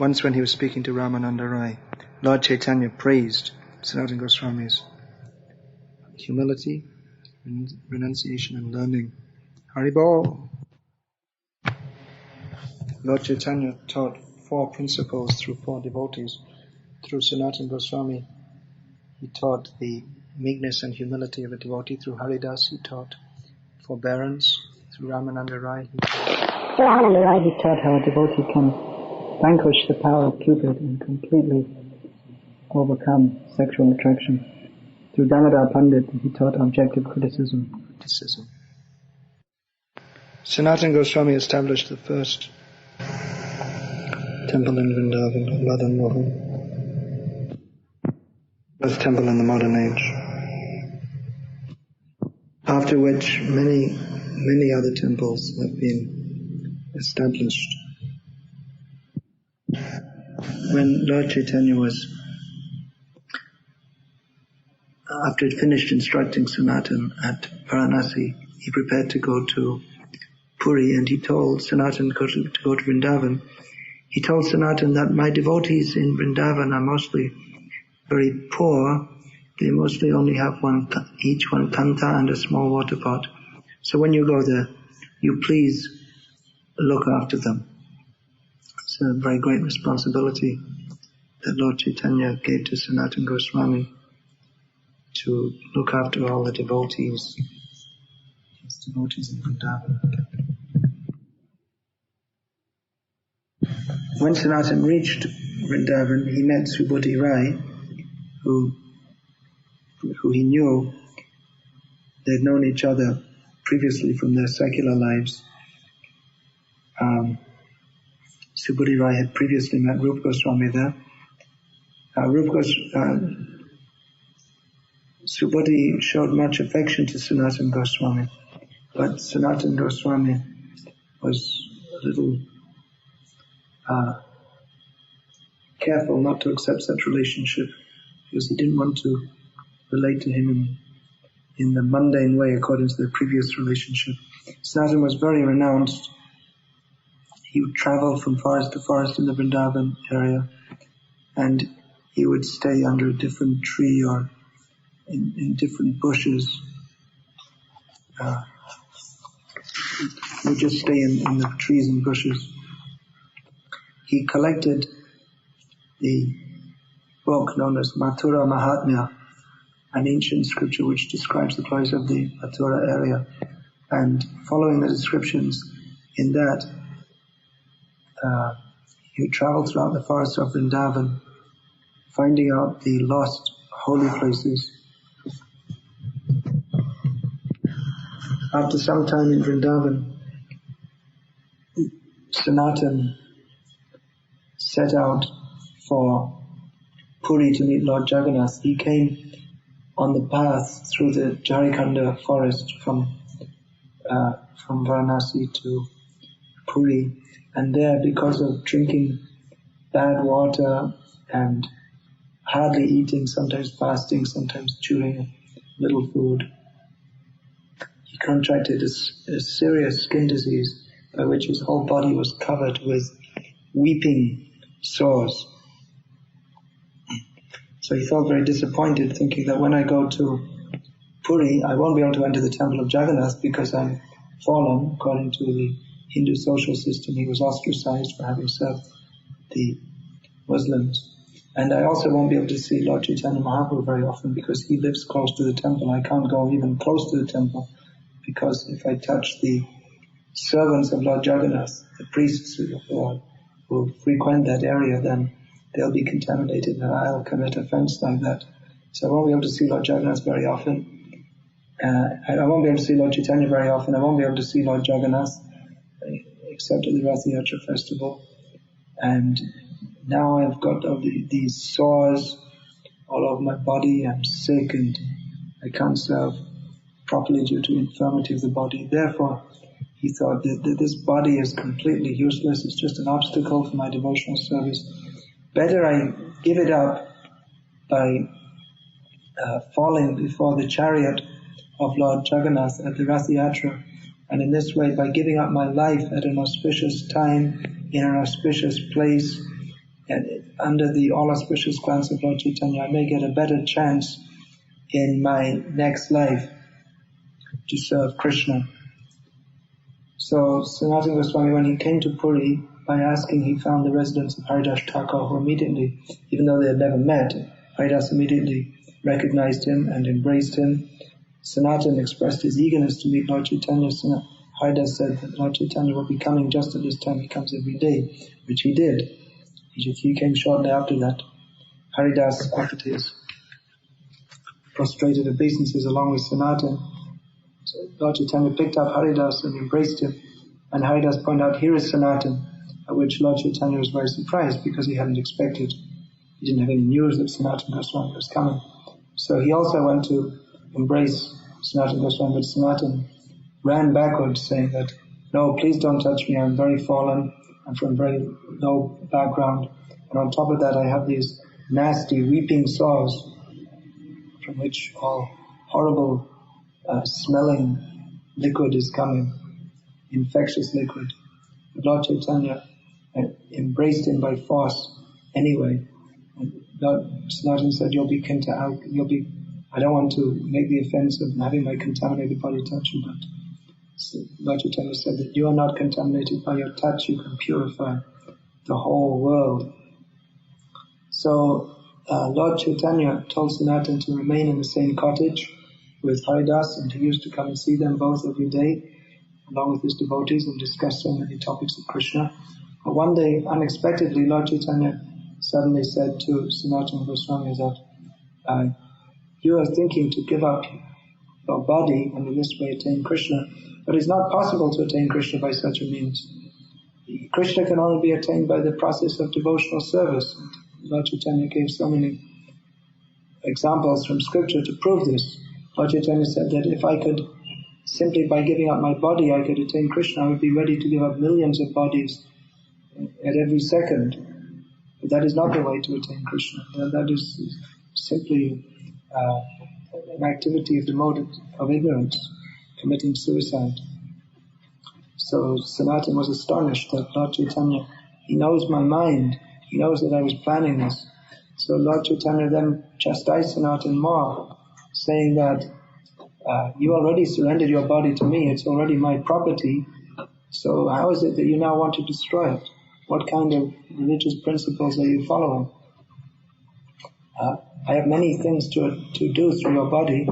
Once when he was speaking to Ramananda Rai, Lord Chaitanya praised Sanatana Goswami's humility, renunciation and learning. Haribol! Lord Chaitanya taught 4 principles through 4 devotees. Through Sanatana Goswami, he taught the meekness and humility of a devotee. Through Haridas, he taught forbearance. Through Ramananda Rai, he taught how a devotee can vanquish the power of Cupid and completely overcome sexual attraction. Through Damodar Pandit, he taught objective criticism. Sanatana Goswami established the first temple in Vrindavan, Madan Mohan, first temple in the modern age. After which many other temples have been established. When Lord Chaitanya after he finished instructing Sanatana at Varanasi, he prepared to go to Puri, and he told Sanatana to go to Vrindavan. He told Sanatana that my devotees in Vrindavan are mostly very poor. They mostly only have each one kanta and a small water pot. So when you go there, you please look after them. It's a very great responsibility that Lord Chaitanya gave to Sanatana Goswami to look after all the devotees, his devotees in Vrindavan. When Sanatana reached Vrindavan, he met Subodhi Rai, who he knew. They'd known each other previously from their secular lives. Subodhi Rai had previously met Rupa Goswami there. Subodhi showed much affection to Sanatana Goswami, but Sanatana Goswami was a little careful not to accept such relationship because he didn't want to relate to him in the mundane way according to their previous relationship. Sanatana was very renounced. He would travel from forest to forest in the Vrindavan area, and he would stay under a different tree or in different bushes. He would just stay in the trees and bushes. He collected the book known as Mathura Mahatmya, an ancient scripture which describes the glories of the Mathura area. And following the descriptions in that, he would travel throughout the forests of Vrindavan, finding out the lost holy places. After some time in Vrindavan, Sanatana set out for Puri to meet Lord Jagannath. He came on the path through the Jharikanda forest from Varanasi to Puri, and there, because of drinking bad water and hardly eating, sometimes fasting, sometimes chewing little food, he contracted a serious skin disease by which his whole body was covered with weeping sores. So he felt very disappointed, thinking that when I go to Puri, I won't be able to enter the temple of Jagannath because I'm fallen. According to the Hindu social system, he was ostracized for having served the Muslims. And I also won't be able to see Lord Chaitanya Mahaprabhu very often because he lives close to the temple. I can't go even close to the temple because if I touch the servants of Lord Jagannath, the priests who frequent that area, then they'll be contaminated and I'll commit offense like that. So I won't be able to see Lord Jagannath very often. I won't be able to see Lord Chaitanya very often. I won't be able to see Lord Jagannath except at the Rath Yatra festival. And now I've got all these sores all over my body. I'm sick and I can't serve properly due to infirmity of the body. Therefore, he thought that this body is completely useless. It's just an obstacle for my devotional service. Better I give it up by falling before the chariot of Lord Jagannath at the Rath Yatra. And in this way, by giving up my life at an auspicious time, in an auspicious place, and under the all-auspicious glance of Lord Chaitanya, I may get a better chance in my next life to serve Krishna. So Sanatana Goswami, when he came to Puri, by asking, he found the residence of Haridas Thakur, who immediately, even though they had never met, Haridas immediately recognized him and embraced him. Sanatana expressed his eagerness to meet Lord Chaitanya. Haridas said that Lord Chaitanya will be coming just at this time. He comes every day, which he did. He came shortly after that. Haridas offered his prostrated obeisances along with Sanatana. So Lord Chaitanya picked up Haridas and embraced him. And Haridas pointed out, here is Sanatana, at which Lord Chaitanya was very surprised because he hadn't expected. He didn't have any news that Sanatana Goswami was coming. So he also went to embrace Sanatana Goswami, but Sanatana ran backwards saying that, no, please don't touch me, I'm very fallen, I'm from very low background, and on top of that I have these nasty weeping sores from which all horrible smelling liquid is coming, infectious liquid. But Lord Chaitanya embraced him by force anyway. And Lord Sanatana said, I don't want to make the offense of having my contaminated body touch you, but Lord Chaitanya said that you are not contaminated by your touch, you can purify the whole world. So Lord Chaitanya told Sanatana to remain in the same cottage with Haridas, and he used to come and see them both every day, along with his devotees, and discuss so many topics of Krishna. But one day, unexpectedly, Lord Chaitanya suddenly said to Sanatana Goswami that you are thinking to give up your body and in this way attain Krishna, but it's not possible to attain Krishna by such a means. Krishna can only be attained by the process of devotional service. Lord Chaitanya gave so many examples from scripture to prove this. Lord Chaitanya said that if I could, simply by giving up my body, I could attain Krishna, I would be ready to give up millions of bodies at every second. But that is not the way to attain Krishna. That is simply an activity of the mode of ignorance, committing suicide. So Sanatana was astonished that Lord Chaitanya, he knows my mind, he knows that I was planning this. So Lord Chaitanya then chastised Sanatana more, saying that you already surrendered your body to me, it's already my property, so how is it that you now want to destroy it? What kind of religious principles are you following? I have many things to do through your body.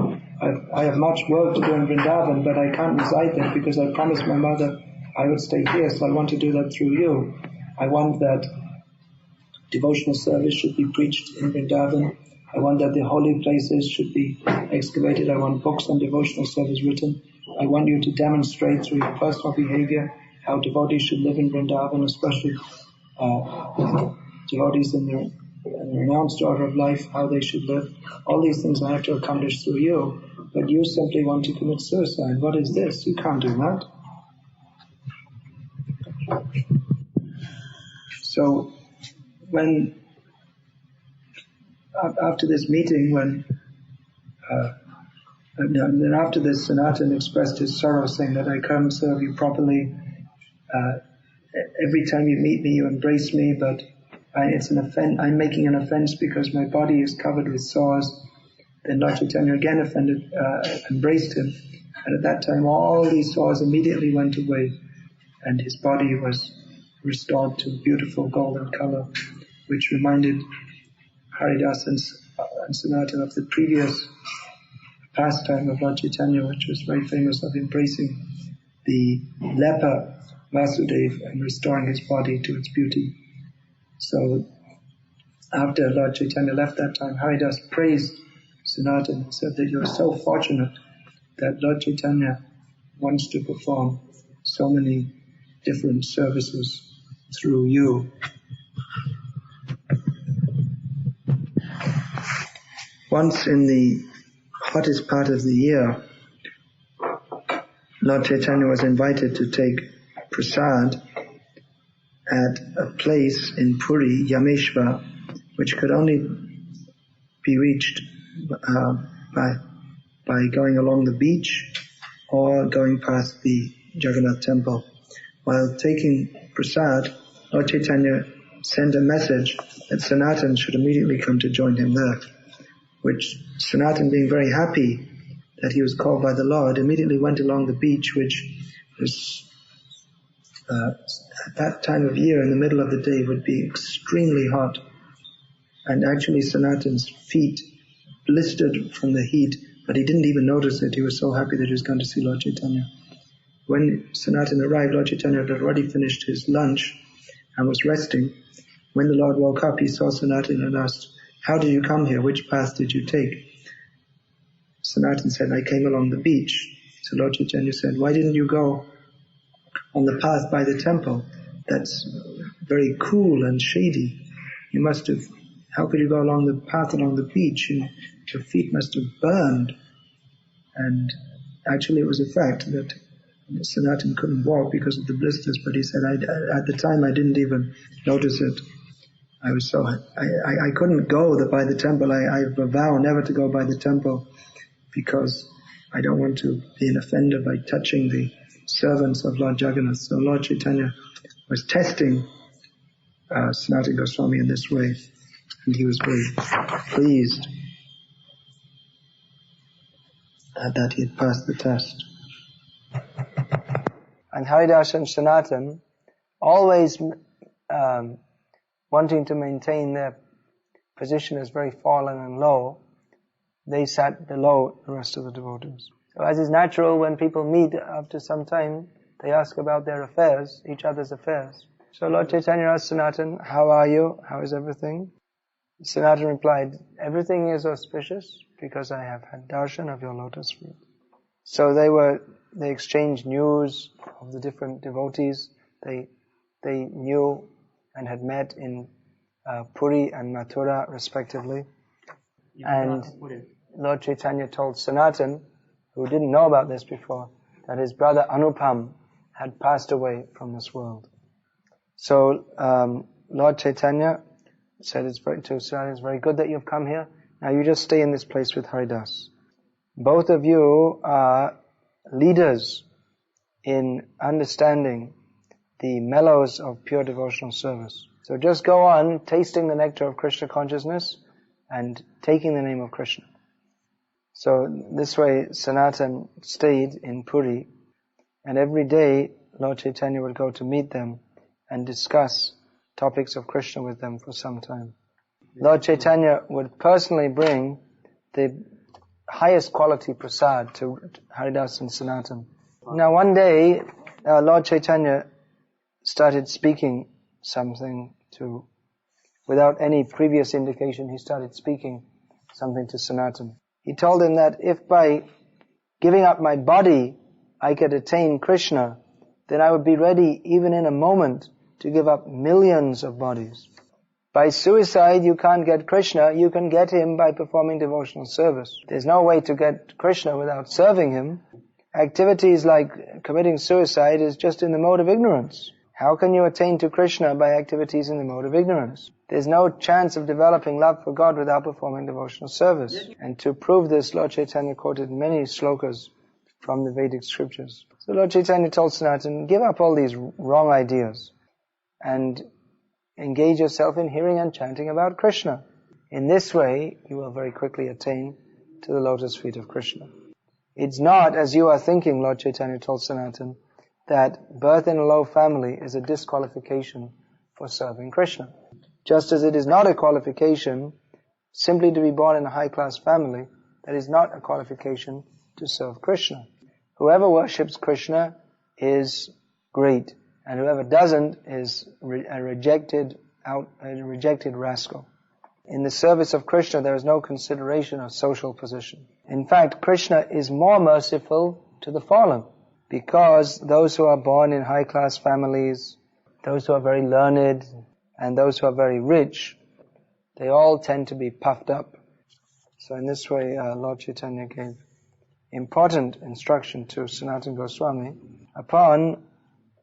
I have much work to do in Vrindavan, but I can't reside there because I promised my mother I would stay here, so I want to do that through you. I want that devotional service should be preached in Vrindavan. I want that the holy places should be excavated. I want books on devotional service written. I want you to demonstrate through your personal behavior how devotees should live in Vrindavan, especially devotees in the renounced order of life, how they should live. All these things I have to accomplish through you, but you simply want to commit suicide. What is this? You can't do that. So when after this meeting, then after this, Sanatana expressed his sorrow, saying that I can't serve you properly. Every time you meet me, you embrace me, but it's an offense. I'm making an offense because my body is covered with sores. Then Lord Chaitanya again embraced him, and at that time all these sores immediately went away, and his body was restored to beautiful golden color, which reminded Haridas and Sanatana of the previous pastime of Lord Chaitanya, which was very famous, of embracing the leper Vasudeva and restoring his body to its beauty. So after Lord Chaitanya left that time, Haridas praised Sanatana and said that you are so fortunate that Lord Chaitanya wants to perform so many different services through you. Once in the hottest part of the year, Lord Chaitanya was invited to take prasad at a place in Puri, Yameshwar, which could only be reached by going along the beach or going past the Jagannath temple. While taking prasad, Lord Chaitanya sent a message that Sanatana should immediately come to join him there, which Sanatana, being very happy that he was called by the Lord, immediately went along the beach, which was at that time of year in the middle of the day would be extremely hot, and actually Sanatana's feet blistered from the heat, but he didn't even notice it. He was so happy that he was going to see Lord Chaitanya. When Sanatana arrived, Lord Chaitanya had already finished his lunch and was resting. When the Lord woke up, he saw Sanatana and asked, "How did you come here? Which path did you take?" Sanatana said, "I came along the beach." So Lord Chaitanya said, "Why didn't you go on the path by the temple? That's very cool and shady. You must have, how could you go along the path along the beach? Your feet must have burned." And actually it was a fact that Sanatana couldn't walk because of the blisters, but he said, at the time I didn't even notice it. I couldn't go by the temple. I have a vow never to go by the temple because I don't want to be an offender by touching the servants of Lord Jagannath. So Lord Chaitanya was testing Sanatana Goswami in this way, and he was very pleased that he had passed the test. And Haridas and Sanatana, always wanting to maintain their position as very fallen and low, they sat below the rest of the devotees. So as is natural, when people meet after some time, they ask about their affairs, each other's affairs. So Lord Chaitanya asked Sanatana, "How are you? How is everything?" Sanatana replied, "Everything is auspicious because I have had darshan of your lotus feet." So they exchanged news of the different devotees. They knew and had met in Puri and Mathura respectively. And Lord Chaitanya told Sanatana, who didn't know about this before, that his brother Anupam had passed away from this world. So Lord Chaitanya said to Sanatana, "It's very good that you've come here. Now you just stay in this place with Haridas. Both of you are leaders in understanding the mellows of pure devotional service. So just go on tasting the nectar of Krishna consciousness and taking the name of Krishna." So this way Sanatana stayed in Puri, and every day Lord Chaitanya would go to meet them and discuss topics of Krishna with them for some time. Lord Chaitanya would personally bring the highest quality prasad to Haridas and Sanatana. Now one day, Lord Chaitanya started speaking something without any previous indication, he started speaking something to Sanatana. He told him that if by giving up my body I could attain Krishna, then I would be ready even in a moment to give up millions of bodies. By suicide you can't get Krishna, you can get him by performing devotional service. There's no way to get Krishna without serving him. Activities like committing suicide is just in the mode of ignorance. How can you attain to Krishna by activities in the mode of ignorance? There's no chance of developing love for God without performing devotional service. And to prove this, Lord Chaitanya quoted many slokas from the Vedic scriptures. So Lord Chaitanya told Sanatana, give up all these wrong ideas and engage yourself in hearing and chanting about Krishna. In this way, you will very quickly attain to the lotus feet of Krishna. It's not, as you are thinking, Lord Chaitanya told Sanatana, that birth in a low family is a disqualification for serving Krishna. Just as it is not a qualification simply to be born in a high-class family, that is not a qualification to serve Krishna. Whoever worships Krishna is great, and whoever doesn't is a rejected rascal. In the service of Krishna, there is no consideration of social position. In fact, Krishna is more merciful to the fallen, because those who are born in high-class families, those who are very learned, and those who are very rich, they all tend to be puffed up. So in this way, Lord Chaitanya gave important instruction to Sanatana Goswami, upon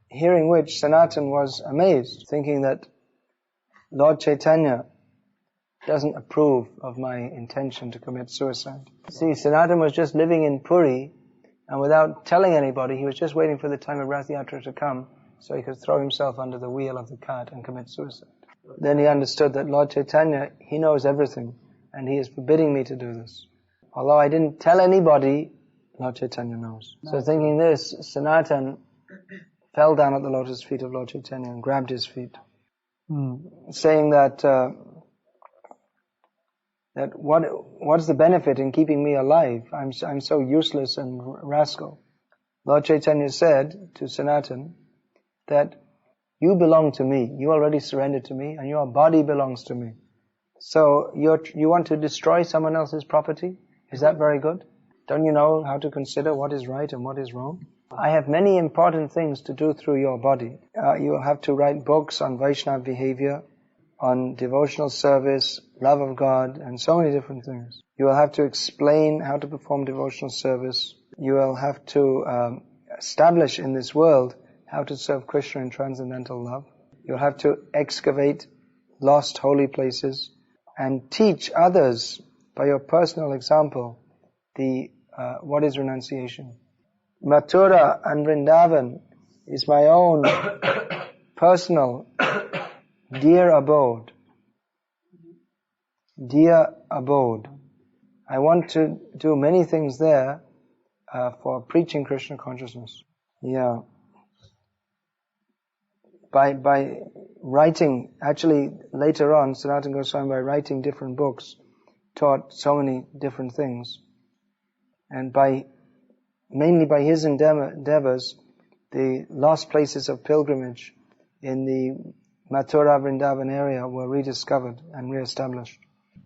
hearing which Sanatana was amazed, thinking that Lord Chaitanya doesn't approve of my intention to commit suicide. See, Sanatana was just living in Puri, and without telling anybody, he was just waiting for the time of Rath Yatra to come, so he could throw himself under the wheel of the cart and commit suicide. Then he understood that Lord Chaitanya, he knows everything, and he is forbidding me to do this. Although I didn't tell anybody, Lord Chaitanya knows. So thinking this, Sanatana fell down at the lotus feet of Lord Chaitanya and grabbed his feet, saying that what's the benefit in keeping me alive? I'm so useless and rascal. Lord Chaitanya said to Sanatana that you belong to me. You already surrendered to me, and your body belongs to me. So you want to destroy someone else's property? Is that very good? Don't you know how to consider what is right and what is wrong? I have many important things to do through your body. You will have to write books on Vaishnava behavior, on devotional service, love of God, and so many different things. You will have to explain how to perform devotional service. You will have to establish in this world how to serve Krishna in transcendental love. You'll have to excavate lost holy places and teach others by your personal example what is renunciation. Mathura and Vrindavan is my own personal dear abode. Dear abode. I want to do many things there for preaching Krishna consciousness. Yeah. By writing, actually later on, Sanatana Goswami, by writing different books, taught so many different things. And mainly by his endeavors, the lost places of pilgrimage in the Mathura Vrindavan area were rediscovered and re-established.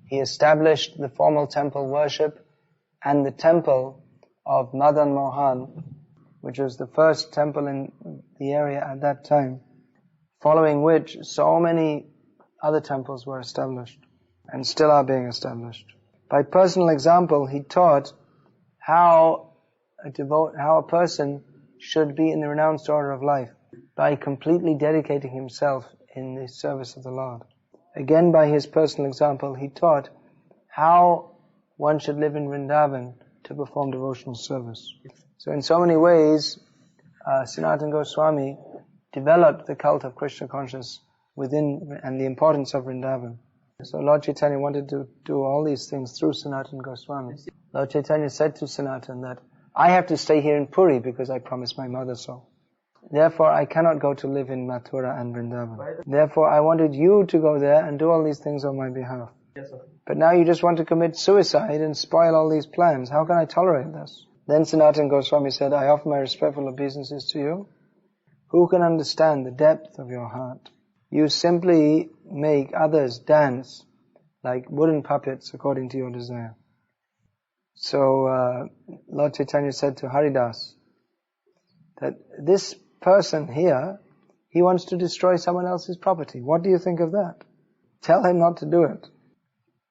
He established the formal temple worship and the temple of Madan Mohan, which was the first temple in the area at that time, following which so many other temples were established and still are being established. By personal example, he taught how a person should be in the renounced order of life by completely dedicating himself in the service of the Lord. Again, by his personal example, he taught how one should live in Vrindavan to perform devotional service. So in so many ways, Sanatana Goswami developed the cult of Krishna consciousness and the importance of Vrindavan. So Lord Chaitanya wanted to do all these things through Sanatana Goswami. Lord Chaitanya said to Sanatana that I have to stay here in Puri because I promised my mother so. Therefore, I cannot go to live in Mathura and Vrindavan. Therefore, I wanted you to go there and do all these things on my behalf. But now you just want to commit suicide and spoil all these plans. How can I tolerate this? Then Sanatana Goswami said, I offer my respectful obeisances to you. Who can understand the depth of your heart? You simply make others dance like wooden puppets according to your desire. So Lord Chaitanya said to Haridas that this person here, he wants to destroy someone else's property. What do you think of that? Tell him not to do it.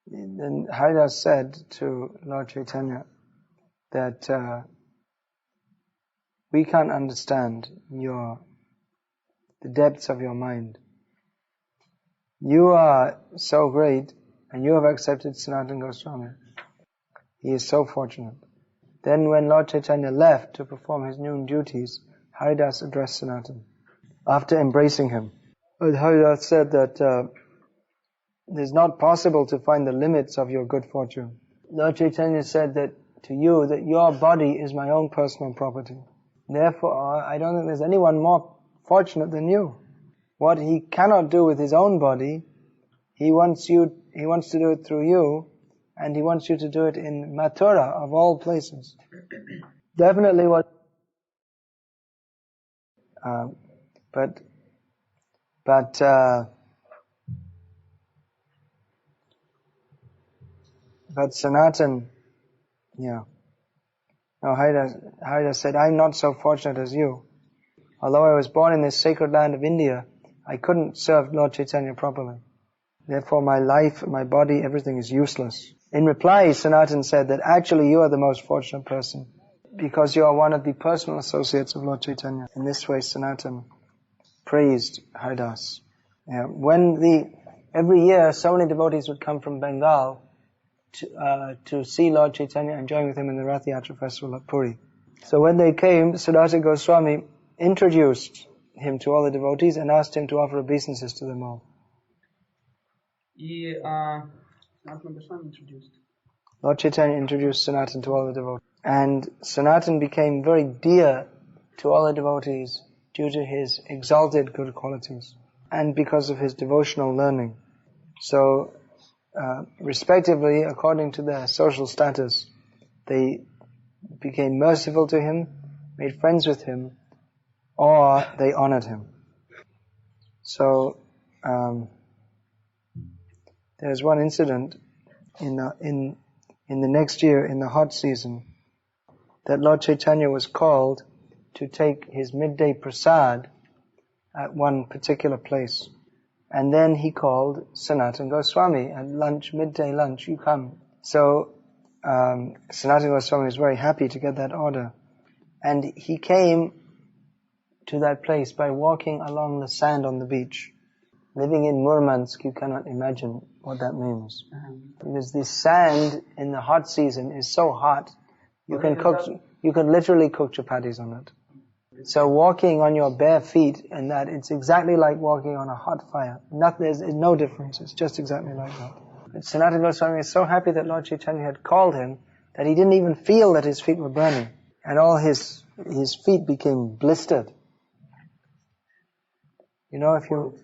Then Haridas said to Lord Chaitanya that we can't understand the depths of your mind. You are so great and you have accepted Sanatana Goswami. He is so fortunate. Then when Lord Chaitanya left to perform his noon duties, Haridas addressed Sanatana after embracing him. Haridas said that it is not possible to find the limits of your good fortune. Lord Chaitanya said that to you that your body is my own personal property. Therefore, I don't think there's anyone more fortunate than you. What he cannot do with his own body, he wants to do it through you, and he wants you to do it in Mathura, of all places. Definitely but Sanatana, yeah. No, Haridas said, I'm not so fortunate as you. Although I was born in this sacred land of India, I couldn't serve Lord Chaitanya properly. Therefore my life, my body, everything is useless. In reply, Sanatana said that actually you are the most fortunate person because you are one of the personal associates of Lord Chaitanya. In this way, Sanatana praised Haridas. Yeah. Every year, so many devotees would come from Bengal to see Lord Chaitanya and join with him in the Rath Yatra festival at Puri. So when they came, Sanatana Goswami introduced him to all the devotees and asked him to offer obeisances to them all. Lord Chaitanya introduced Sanatana to all the devotees. And Sanatana became very dear to all the devotees due to his exalted good qualities and because of his devotional learning. So, respectively, according to their social status, they became merciful to him, made friends with him, or they honored him. So, there's one incident in the next year, in the hot season, that Lord Chaitanya was called to take his midday prasad at one particular place. And then he called Sanatana Gosvami at lunch, midday lunch, you come. So, Sanatana Goswami was very happy to get that order. And he came to that place by walking along the sand on the beach. Living in Murmansk, you cannot imagine what that means. Because the sand in the hot season is so hot, you can literally cook chapatis on it. So walking on your bare feet and that, it's exactly like walking on a hot fire. There's no difference, it's just exactly like that. But Sanatana Goswami is so happy that Lord Chaitanya had called him that he didn't even feel that his feet were burning. And all his feet became blistered. You know, if you...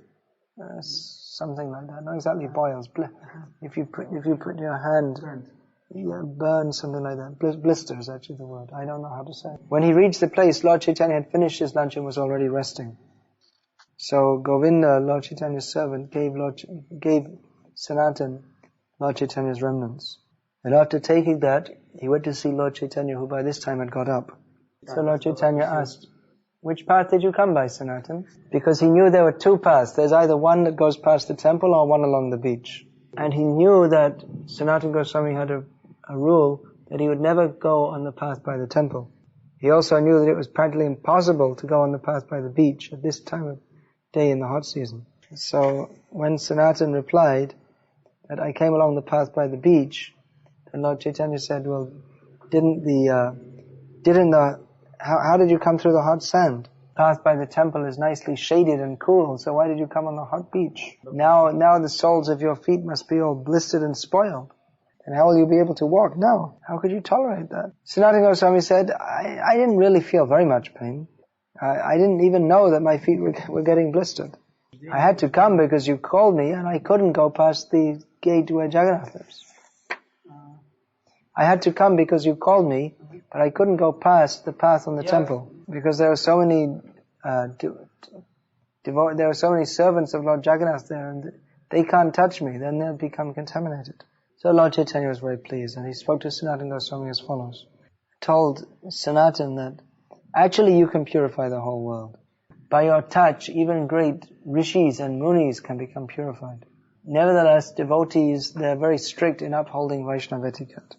something like that, not exactly boils. If you put your hand, burn, something like that. Blister is actually the word. I don't know how to say it. When he reached the place, Lord Chaitanya had finished his lunch and was already resting. So Govinda, Lord Chaitanya's servant, gave Sanatana Lord Chaitanya's remnants. And after taking that, he went to see Lord Chaitanya, who by this time had got up. So Lord Chaitanya asked, "Which path did you come by, Sanatana?" Because he knew there were two paths. There's either one that goes past the temple or one along the beach. And he knew that Sanatana Goswami had a rule that he would never go on the path by the temple. He also knew that it was practically impossible to go on the path by the beach at this time of day in the hot season. So when Sanatana replied that I came along the path by the beach, then Lord Chaitanya said, well, how did you come through the hot sand? The path by the temple is nicely shaded and cool, so why did you come on the hot beach? Now the soles of your feet must be all blistered and spoiled. And how will you be able to walk now? How could you tolerate that? Sanatana Goswami said, I didn't really feel very much pain. I didn't even know that my feet were getting blistered. I had to come because you called me and I couldn't go past the gate where Jagannath lives. I had to come because you called me, but I couldn't go past the path on the temple because there were so many there were so many servants of Lord Jagannath there, and they can't touch me. Then they'll become contaminated. So Lord Chaitanya was very pleased, and he spoke to Sanatana Goswami as follows. He told Sanatana that actually you can purify the whole world. By your touch, even great rishis and munis can become purified. Nevertheless, devotees, they're very strict in upholding Vaishnava etiquette.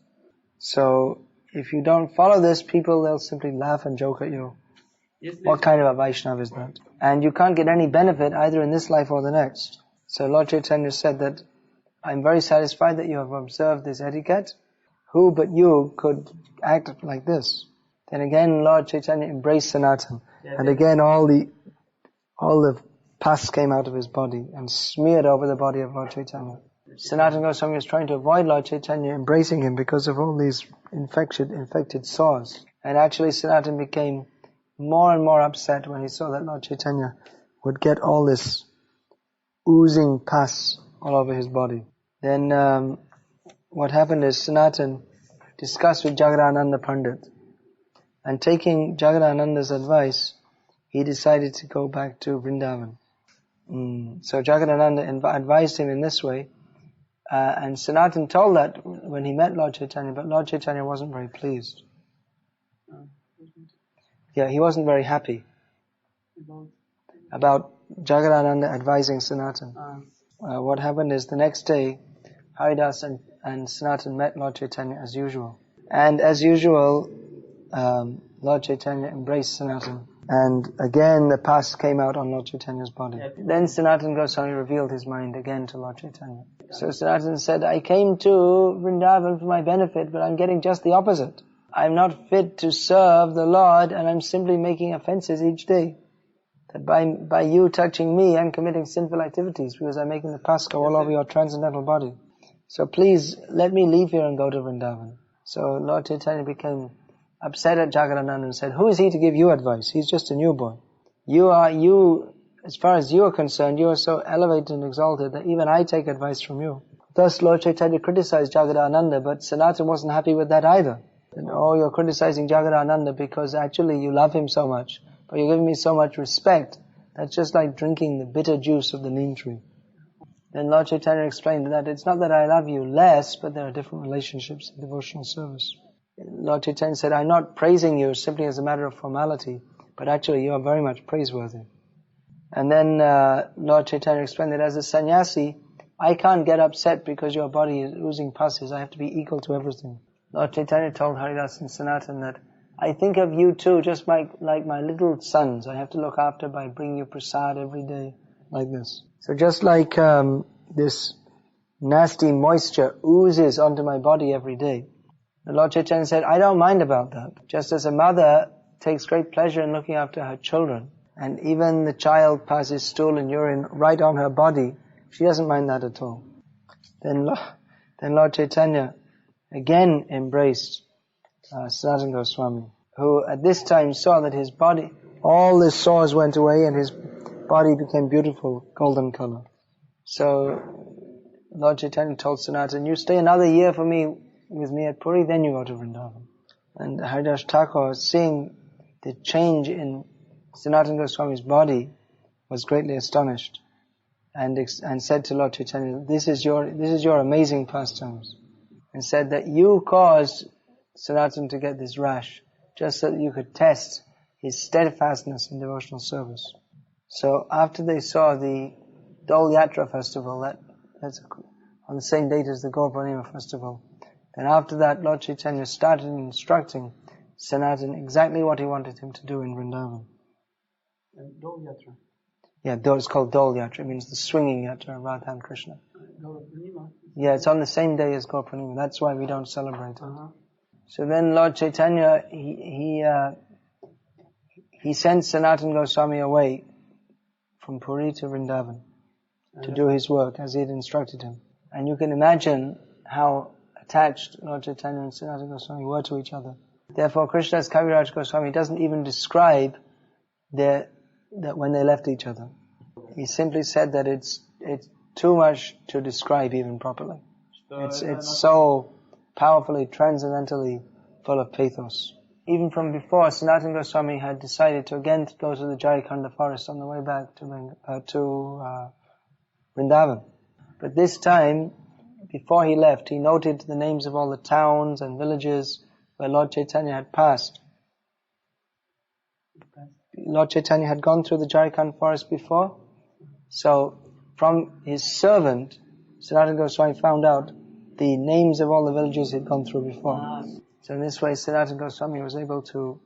So, if you don't follow this, people, they'll simply laugh and joke at you. What kind of a Vaishnava is that? And you can't get any benefit either in this life or the next. So Lord Chaitanya said that, I'm very satisfied that you have observed this etiquette. Who but you could act like this? Then again, Lord Chaitanya embraced Sanatana. And again, all the pus came out of his body and smeared over the body of Lord Chaitanya. Sanatana Goswami was trying to avoid Lord Chaitanya embracing him because of all these infected sores. And actually Sanatana became more and more upset when he saw that Lord Chaitanya would get all this oozing pus all over his body. Then what happened is Sanatana discussed with Jagadananda Pandit. And taking Jagadananda's advice, he decided to go back to Vrindavan. So Jagadananda advised him in this way. And Sanatana told that when he met Lord Chaitanya, but Lord Chaitanya wasn't very pleased. Yeah, he wasn't very happy about Jagadananda advising Sanatana. What happened is the next day, Haridas and Sanatana met Lord Chaitanya as usual. And as usual, Lord Chaitanya embraced Sanatana. And again the pus came out on Lord Chaitanya's body. Then Sanatana Goswami revealed his mind again to Lord Chaitanya. So Sanatana said, I came to Vrindavan for my benefit, but I'm getting just the opposite. I'm not fit to serve the Lord, and I'm simply making offenses each day. that by you touching me, I'm committing sinful activities because I'm making the pus go all over your transcendental body. So please, let me leave here and go to Vrindavan. So Lord Chaitanya became upset at Jagadananda and said, who is he to give you advice? He's just a newboy. As far as you are concerned, you are so elevated and exalted that even I take advice from you. Thus Lord Chaitanya criticized Jagadananda, but Sanatana wasn't happy with that either. And, you're criticizing Jagadananda because actually you love him so much, but you're giving me so much respect. That's just like drinking the bitter juice of the neem tree. Then Lord Chaitanya explained that it's not that I love you less, but there are different relationships in devotional service. Lord Chaitanya said, I'm not praising you simply as a matter of formality, but actually you are very much praiseworthy. And then Lord Chaitanya explained that as a sannyasi, I can't get upset because your body is oozing puses. I have to be equal to everything. Lord Chaitanya told Haridas and Sanatana that I think of you too just like my little sons. I have to look after by bringing you prasad every day, like this. So just like this nasty moisture oozes onto my body every day, the Lord Chaitanya said, I don't mind about that. Just as a mother takes great pleasure in looking after her children, and even the child passes stool and urine right on her body, she doesn't mind that at all. Then Lord Chaitanya again embraced Sanatana Goswami, who at this time saw that his body, all the sores went away and his body became beautiful, golden color. So Lord Chaitanya told Sanatana, you stay another year with me at Puri, then you go to Vrindavan. And Haridas Thakur, seeing the change in Sanatana Goswami's body, was greatly astonished and said to Lord Chaitanya, this is your amazing pastimes. And said that you caused Sanatana to get this rash just so that you could test his steadfastness in devotional service. So after they saw the Dol Yatra festival, that's on the same date as the Gaur Purnima festival, then after that Lord Chaitanya started instructing Sanatana exactly what he wanted him to do in Vrindavan. Dol Yatra. Yeah, it's called Dol Yatra. It means the swinging Yatra of Radha and Krishna. Gaur Purnima? Yeah, it's on the same day as Gaur Purnima. That's why we don't celebrate it. So then Lord Chaitanya, he sent Sanatana Goswami away from Puri to Vrindavan to do his work as he had instructed him. And you can imagine how attached Lord Chaitanya and Sanatana Goswami were to each other. Therefore, Krishnadas Kaviraj Goswami doesn't even describe that when they left each other. He simply said that it's too much to describe even properly. It's so powerfully, transcendentally full of pathos. Even from before, Sanatana Goswami had decided to again go to the Jarikhanda forest on the way back to Vrindavan. But this time, before he left, he noted the names of all the towns and villages where Lord Chaitanya had passed. Lord Chaitanya had gone through the Jarikhand forest before, so from his servant, Sanatana Goswami found out the names of all the villages he'd gone through before. So in this way, Sanatana Goswami was able to,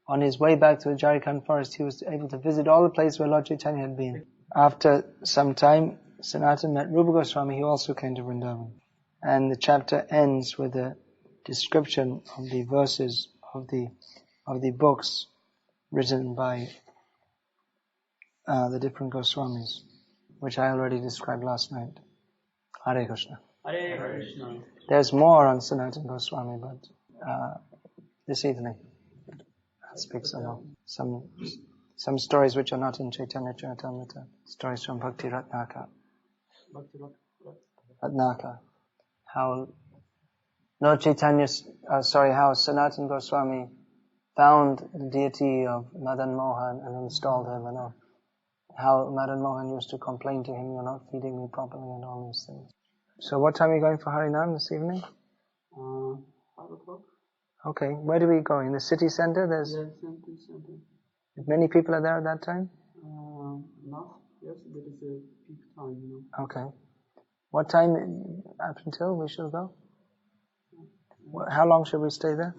on his way back to the Jarikhand forest, he was able to visit all the places where Lord Chaitanya had been. After some time, Sanatana met Rupa Goswami, who also came to Vrindavan. And the chapter ends with a description of the verses of the books written by the different Goswamis, which I already described last night. Hare Krishna. Hare Krishna. There's more on Sanatana Goswami, but this evening I'll speak some stories which are not in Chaitanya Charitamrita, stories from Bhakti Ratnaka. How Lord Chaitanya, how Sanatana Goswami found the deity of Madan Mohan and installed him, and how Madan Mohan used to complain to him, you're not feeding me properly and all these things. So what time are you going for Harinam this evening? 5 o'clock. Okay, where do we go? In the city center? Center. Many people are there at that time? Enough, yes, that is a peak time, Okay. What time up until we shall go? How long should we stay there?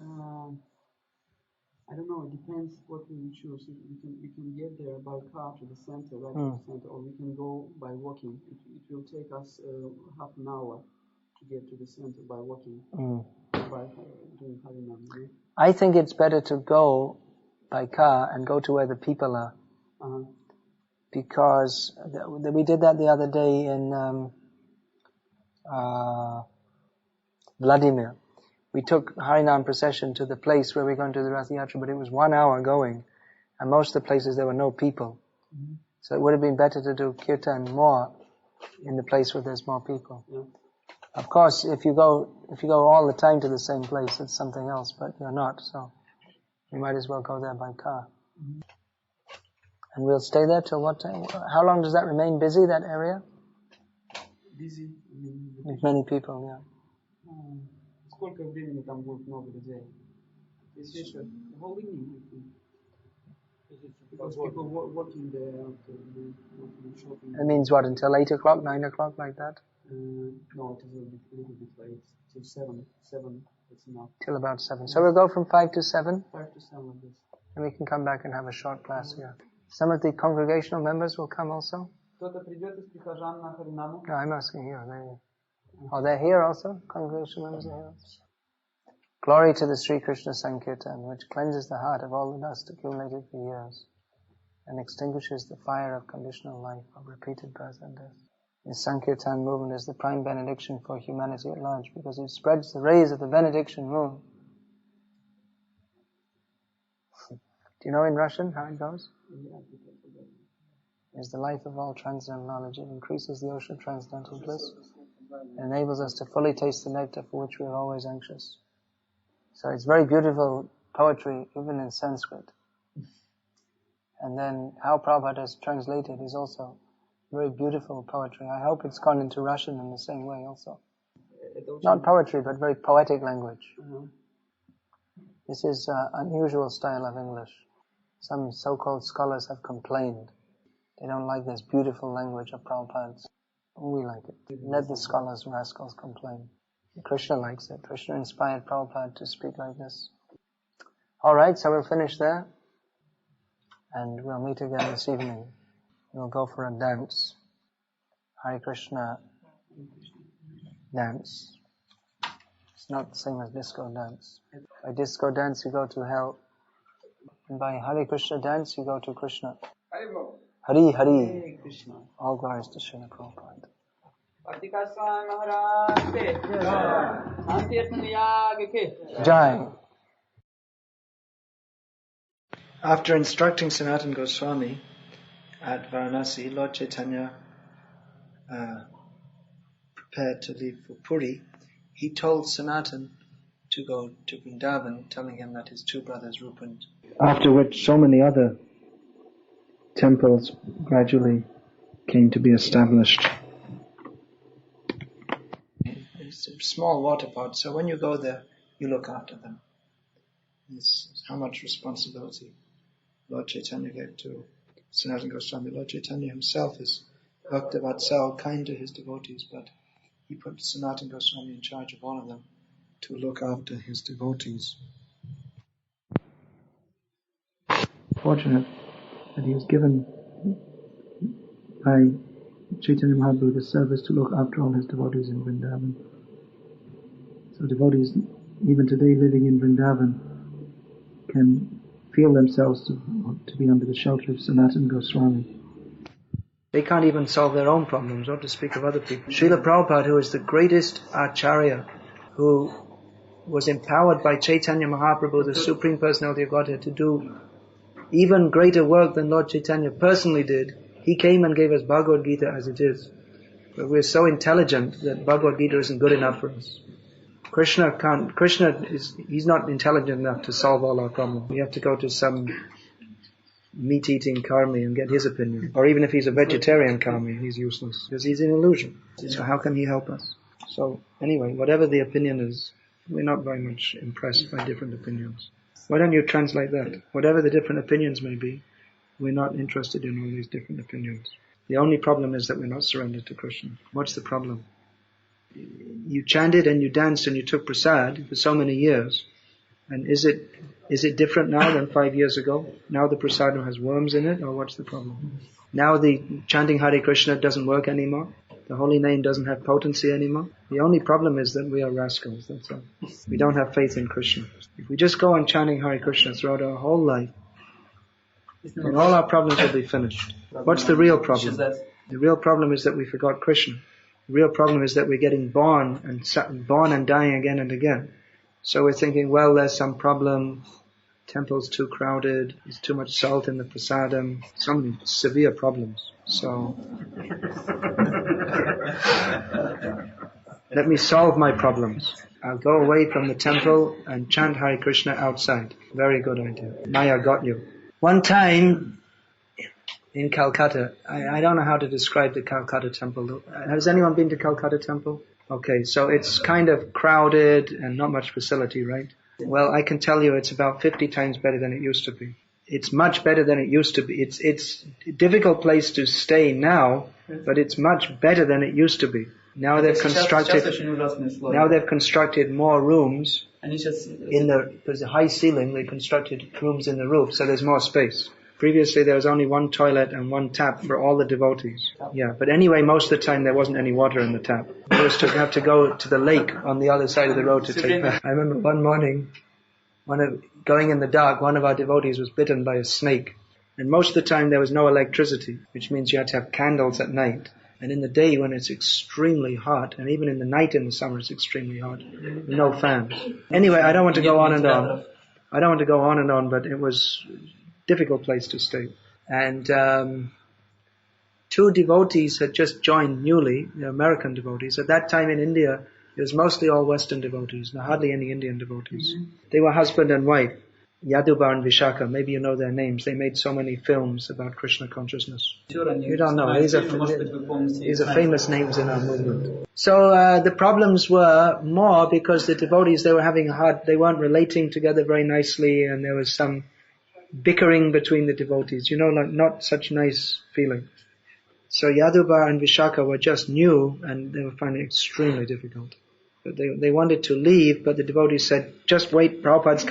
I don't know, it depends what we choose. We can get there by car to the center, right to the center, or we can go by walking. It will take us half an hour to get to the center by walking, by doing Harinam. I think it's better to go by car and go to where the people are. because we did that the other day in Vladimir. We took Harinam procession to the place where we're going to do the Rath Yatra, but it was 1 hour going, and most of the places there were no people. Mm-hmm. So it would have been better to do kirtan more in the place where there's more people. Yeah. Of course, if you go all the time to the same place, it's something else, but you're not, so you might as well go there by car. Mm-hmm. And we'll stay there till what time? How long does that remain busy, that area? Busy. With many people, yeah. Сколько времени там будет много людей? The whole evening, I think. Because people working there after shopping. It means what, until 8 o'clock, 9 o'clock, like that? No, it is a little bit late. Till 7. 7, that's enough. Till about 7. So we'll go from 5 to 7? 5 to 7, yes. And we can come back and have a short class here. Some of the congregational members will come also? Кто-то придет из прихожан на Харинаму? No, I'm asking here. They're here also? Congregational members are here also? Glory to the Sri Krishna Sankirtan, which cleanses the heart of all the dust accumulated for years and extinguishes the fire of conditional life of repeated birth and death. This Sankirtan movement is the prime benediction for humanity at large because it spreads the rays of the benediction moon. Do you know in Russian how it goes? It is the life of all transcendental knowledge. It increases the ocean of transcendental bliss. It enables us to fully taste the nectar for which we are always anxious. So it's very beautiful poetry, even in Sanskrit. And then how Prabhupada has translated is also very beautiful poetry. I hope it's gone into Russian in the same way also. Not poetry, but very poetic language. Mm-hmm. This is an unusual style of English. Some so-called scholars have complained. They don't like this beautiful language of Prabhupada's. We like it. Let the scholars, rascals, complain. Krishna likes it. Krishna inspired Prabhupada to speak like this. Alright, so we'll finish there. And we'll meet again this evening. We'll go for a dance. Hare Krishna dance. It's not the same as disco dance. By disco dance you go to hell. And by Hare Krishna dance you go to Krishna. Hari Hari. All glories to Srila Prabhupada. Vikasa Maharaj ke Sanatana Yag ke Jai. After instructing Sanatana Gosvami at Varanasi, Lord Chaitanya prepared to leave for Puri. He told Sanatana to go to Vrindavan, telling him that his two brothers Rupa. After which so many other temples gradually came to be established. It's a small water pot, so when you go there, you look after them. It's how much responsibility Lord Chaitanya gave to Sanatana Goswami. Lord Chaitanya himself is Bhaktavatsal, kind to his devotees, but he put Sanatana Goswami in charge of all of them to look after his devotees. Fortunate that he was given by Chaitanya Mahaprabhu the service to look after all his devotees in Vrindavan. So devotees, even today living in Vrindavan, can feel themselves to be under the shelter of Sanatana Goswami. They can't even solve their own problems, not to speak of other people. Srila Prabhupada, who is the greatest Acharya, who was empowered by Chaitanya Mahaprabhu, the Supreme Personality of Godhead, to do even greater work than Lord Chaitanya personally did. He came and gave us Bhagavad Gita as it is. But we're so intelligent that Bhagavad Gita isn't good enough for us. He's not intelligent enough to solve all our problems. We have to go to some meat-eating karmi and get his opinion. Or even if he's a vegetarian karmi, he's useless. Because he's an illusion. So how can he help us? So anyway, whatever the opinion is, we're not very much impressed by different opinions. Why don't you translate that? Whatever the different opinions may be, we're not interested in all these different opinions. The only problem is that we're not surrendered to Krishna. What's the problem? You chanted and you danced and you took prasad for so many years. And is it different now than 5 years ago? Now the prasadam has worms in it, or what's the problem? Now the chanting Hare Krishna doesn't work anymore. The holy name doesn't have potency anymore. The only problem is that we are rascals, that's all. We don't have faith in Krishna. If we just go on chanting Hare Krishna throughout our whole life, and all our problems will be finished. What's the real problem? The real problem is that we forgot Krishna. The real problem is that we're getting born and dying again and again. So we're thinking, well, there's some problem, temple's too crowded, there's too much salt in the prasadam, so many severe problems. So let me solve my problems. I'll go away from the temple and chant Hare Krishna outside. Very good idea. Maya got you. One time in Calcutta, I don't know how to describe the Calcutta temple. Has anyone been to Calcutta temple? Okay, so it's kind of crowded and not much facility, right? Well, I can tell you it's about 50 times better than it used to be. It's much better than it used to be. It's a difficult place to stay now, but it's much better than it used to be. Now they've constructed more rooms there's a high ceiling, they constructed rooms in the roof, so there's more space. Previously there was only one toilet and one tap for all the devotees. Yeah, but anyway, most of the time there wasn't any water in the tap. We used to have to go to the lake on the other side of the road to take bath. I remember one morning, going in the dark, one of our devotees was bitten by a snake. And most of the time there was no electricity, which means you had to have candles at night. And in the day when it's extremely hot, and even in the night in the summer it's extremely hot, no fans. Anyway, I don't want to go on and on, but it was a difficult place to stay. And two devotees had just joined newly, the American devotees. At that time in India, it was mostly all Western devotees, hardly any Indian devotees. They were husband and wife. Yadubha and Vishaka, maybe you know their names. They made so many films about Krishna consciousness. You don't know. These are famous names in our movement. So the problems were more because the devotees, they weren't relating together very nicely, and there was some bickering between the devotees. Not such nice feeling. So Yadubha and Vishaka were just new, and they were finding it extremely difficult. They wanted to leave, but the devotees said, just wait, Prabhupada's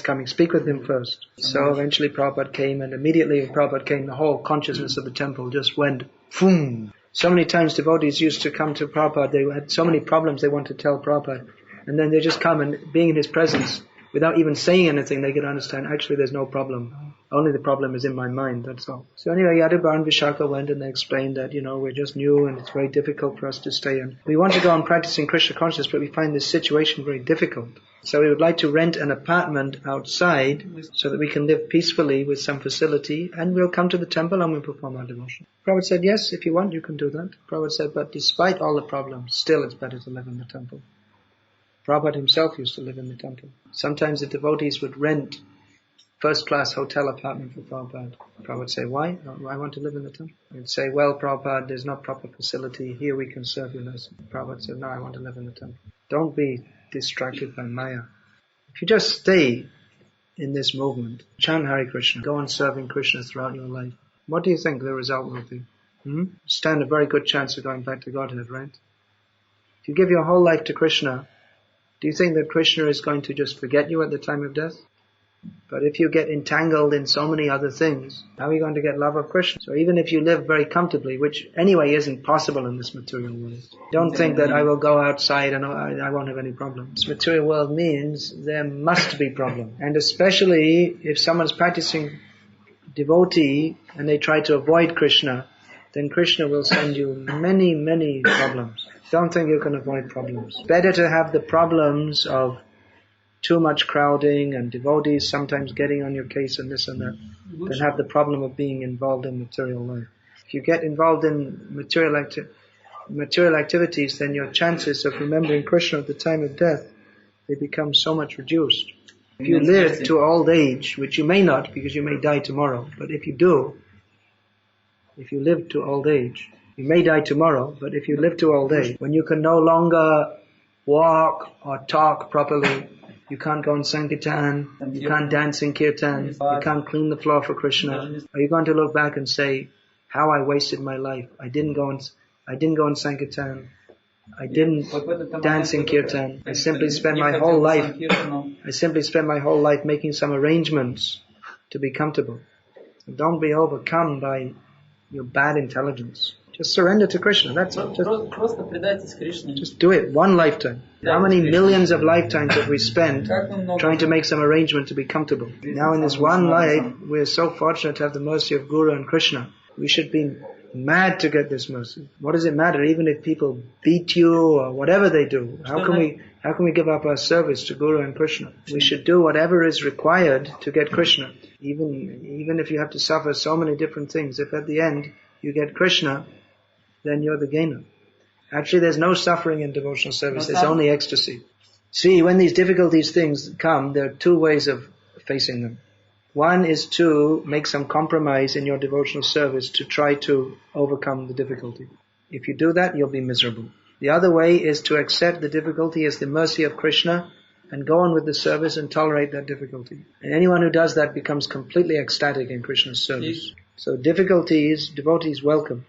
coming, speak with him first. So eventually Prabhupada came, and immediately when Prabhupada came, the whole consciousness of the temple just went, boom. So many times devotees used to come to Prabhupada, they had so many problems they wanted to tell Prabhupada, and then they just come, and being in his presence, without even saying anything, they could understand, actually there's no problem. Only the problem is in my mind, that's all. So anyway, Yadubha and Vishaka went and they explained that, we're just new and it's very difficult for us to stay in. We want to go on practicing Krishna consciousness, but we find this situation very difficult. So we would like to rent an apartment outside so that we can live peacefully with some facility, and we'll come to the temple and we'll perform our devotion. Prabhupada said, yes, if you want, you can do that. Prabhupada said, but despite all the problems, still it's better to live in the temple. Prabhupada himself used to live in the temple. Sometimes the devotees would rent first-class hotel apartment for Prabhupada. Prabhupada would say, why? I want to live in the temple. He'd say, well, Prabhupada, there's not proper facility. Here we can serve you less. Prabhupada said, no, I want to live in the temple. Don't be distracted by Maya. If you just stay in this movement, chant Hare Krishna, go on serving Krishna throughout your life, what do you think the result will be? Stand a very good chance of going back to Godhead, right? If you give your whole life to Krishna, do you think that Krishna is going to just forget you at the time of death? But if you get entangled in so many other things, how are you going to get love of Krishna? So even if you live very comfortably, which anyway isn't possible in this material world, don't think that I will go outside and I won't have any problems. This material world means there must be problems. And especially if someone's practicing devotee and they try to avoid Krishna, then Krishna will send you many, many problems. Don't think you can avoid problems. Better to have the problems of too much crowding and devotees sometimes getting on your case and this and that, than have the problem of being involved in material life. If you get involved in material activities, then your chances of remembering Krishna at the time of death, they become so much reduced. If you live to old age, which you may not because you may die tomorrow, but if you live to old age, you may die tomorrow, but if you live to old age, when you can no longer walk or talk properly, you can't go on Sankirtan, you can't dance in Kirtan, you can't clean the floor for Krishna, are you going to look back and say, how I wasted my life? I didn't go on Sankirtan, I didn't dance in Kirtan, I simply spent my whole life making some arrangements to be comfortable. So don't be overcome by your bad intelligence. Just surrender to Krishna. That's it. Просто предайтесь Кришне. Just do it. One lifetime. How many millions of lifetimes have we spent trying to make some arrangement to be comfortable? Now in this one life, we're so fortunate to have the mercy of Guru and Krishna. We should be mad to get this mercy. What does it matter? Even if people beat you or whatever they do, how can we give up our service to Guru and Krishna? We should do whatever is required to get Krishna. Even if you have to suffer so many different things, if at the end you get Krishna, then you're the gainer. Actually, there's no suffering in devotional service. There's only ecstasy. See, when these difficulties things come, there are two ways of facing them. One is to make some compromise in your devotional service to try to overcome the difficulty. If you do that, you'll be miserable. The other way is to accept the difficulty as the mercy of Krishna and go on with the service and tolerate that difficulty. And anyone who does that becomes completely ecstatic in Krishna's service. So difficulties, devotees welcome.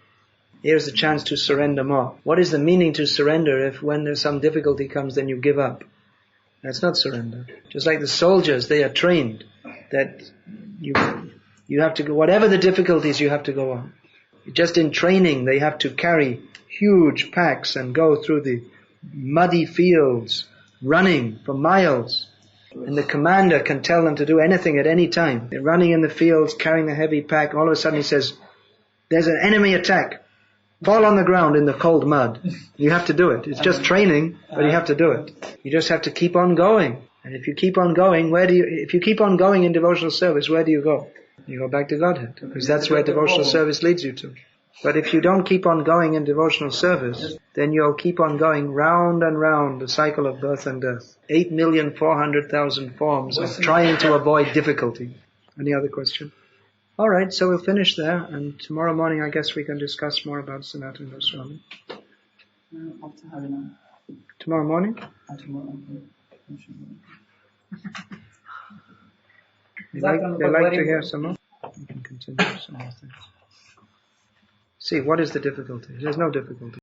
Here's a chance to surrender more. What is the meaning to surrender if when there's some difficulty comes then you give up? That's not surrender. Just like the soldiers, they are trained that you have to go, whatever the difficulties you have to go on. Just in training they have to carry huge packs and go through the muddy fields, running for miles. And the commander can tell them to do anything at any time. They're running in the fields, carrying a heavy pack. All of a sudden he says, there's an enemy attack. Fall on the ground in the cold mud. You have to do it. It's just training, but you have to do it. You just have to keep on going. And if you keep on going, if you keep on going in devotional service, where do you go? You go back to Godhead, because that's where devotional service leads you to. But if you don't keep on going in devotional service, then you'll keep on going round and round the cycle of birth and death. 8,400,000 forms of trying to avoid difficulty. Any other question? Alright, so we'll finish there, and tomorrow morning I guess we can discuss more about Sanatana Gosvami. Tomorrow morning? They like to hear some more? We can continue some more things. See, what is the difficulty? There's no difficulty.